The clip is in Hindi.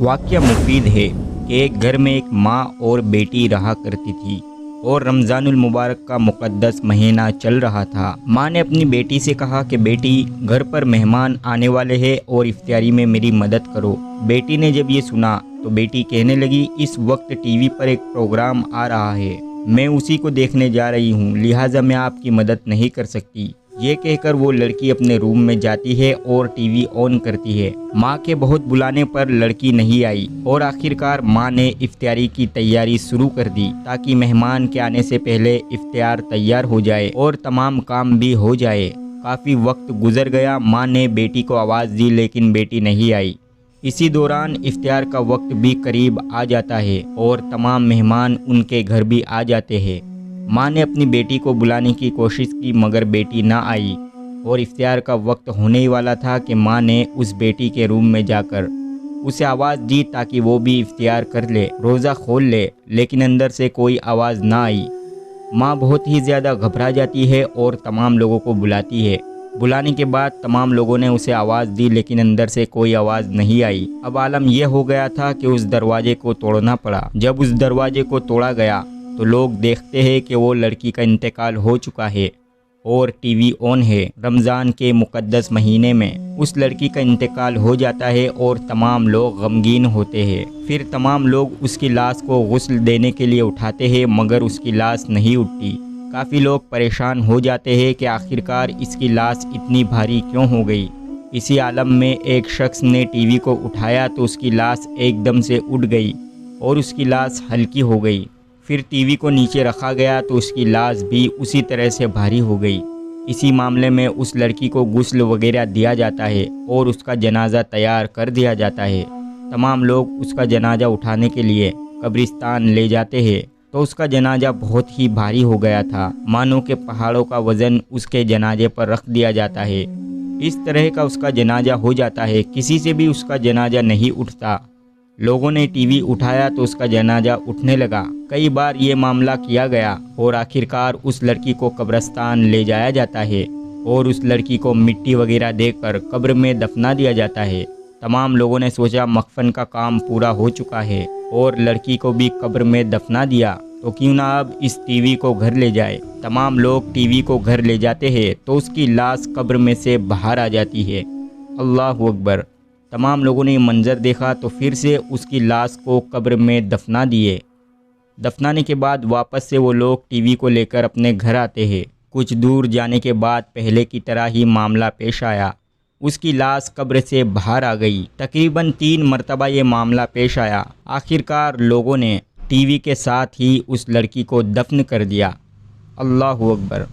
वाक़या मुफीद है कि एक घर में एक माँ और बेटी रहा करती थी और रमज़ानुल मुबारक का मुक़द्दस महीना चल रहा था। माँ ने अपनी बेटी से कहा कि बेटी, घर पर मेहमान आने वाले हैं और इफ्तियारी में मेरी मदद करो। बेटी ने जब ये सुना तो बेटी कहने लगी, इस वक्त टीवी पर एक प्रोग्राम आ रहा है, मैं उसी को देखने जा रही हूँ, लिहाजा मैं आपकी मदद नहीं कर सकती। ये कहकर वो लड़की अपने रूम में जाती है और टीवी ऑन करती है। माँ के बहुत बुलाने पर लड़की नहीं आई और आखिरकार माँ ने इफ्तियारी की तैयारी शुरू कर दी ताकि मेहमान के आने से पहले इफ्तियार तैयार हो जाए और तमाम काम भी हो जाए। काफ़ी वक्त गुजर गया। माँ ने बेटी को आवाज़ दी लेकिन बेटी नहीं आई। इसी दौरान इफ्तियार का वक्त भी करीब आ जाता है और तमाम मेहमान उनके घर भी आ जाते हैं। माँ ने अपनी बेटी को बुलाने की कोशिश की मगर बेटी ना आई और इफ्तियार का वक्त होने ही वाला था कि माँ ने उस बेटी के रूम में जाकर उसे आवाज़ दी ताकि वो भी इफ्तियार कर ले, रोज़ा खोल ले, लेकिन अंदर से कोई आवाज़ ना आई। माँ बहुत ही ज़्यादा घबरा जाती है और तमाम लोगों को बुलाती है। बुलाने के बाद तमाम लोगों ने उसे आवाज़ दी लेकिन अंदर से कोई आवाज़ नहीं आई। अब आलम यह हो गया था कि उस दरवाजे को तोड़ना पड़ा। जब उस दरवाजे को तोड़ा गया तो लोग देखते हैं कि वो लड़की का इंतकाल हो चुका है और टीवी ऑन है। रमज़ान के मुक़द्दस महीने में उस लड़की का इंतकाल हो जाता है और तमाम लोग गमगीन होते हैं। फिर तमाम लोग उसकी लाश को गुस्ल देने के लिए उठाते हैं मगर उसकी लाश नहीं उठती। काफ़ी लोग परेशान हो जाते हैं कि आखिरकार इसकी लाश इतनी भारी क्यों हो गई। इसी आलम में एक शख्स ने टीवी को उठाया तो उसकी लाश एकदम से उड़ गई और उसकी लाश हल्की हो गई। फिर टीवी को नीचे रखा गया तो उसकी लाश भी उसी तरह से भारी हो गई। इसी मामले में उस लड़की को गुस्ल वगैरह दिया जाता है और उसका जनाजा तैयार कर दिया जाता है। तमाम लोग उसका जनाजा उठाने के लिए कब्रिस्तान ले जाते हैं तो उसका जनाजा बहुत ही भारी हो गया था, मानो के पहाड़ों का वज़न उसके जनाजे पर रख दिया जाता है। इस तरह का उसका जनाजा हो जाता है, किसी से भी उसका जनाजा नहीं उठता। लोगों ने टीवी उठाया तो उसका जनाजा उठने लगा। कई बार ये मामला किया गया और आखिरकार उस लड़की को कब्रिस्तान ले जाया जाता है और उस लड़की को मिट्टी वगैरह देकर कब्र में दफना दिया जाता है। तमाम लोगों ने सोचा मकफन का काम पूरा हो चुका है और लड़की को भी कब्र में दफना दिया तो क्यों ना अब इस टीवी को घर ले जाए। तमाम लोग टीवी को घर ले जाते हैं तो उसकी लाश कब्र में से बाहर आ जाती है। अल्लाहु अकबर। तमाम लोगों ने ये मंजर देखा तो फिर से उसकी लाश को कब्र में दफना दिए। दफनाने के बाद वापस से वो लोग टीवी को लेकर अपने घर आते हैं। कुछ दूर जाने के बाद पहले की तरह ही मामला पेश आया। उसकी लाश कब्र से बाहर आ गई। तकरीबन 3 मरतबा ये मामला पेश आया। आखिरकार लोगों ने टीवी के साथ ही उस लड़की को दफन कर दिया। अल्लाहु अकबर।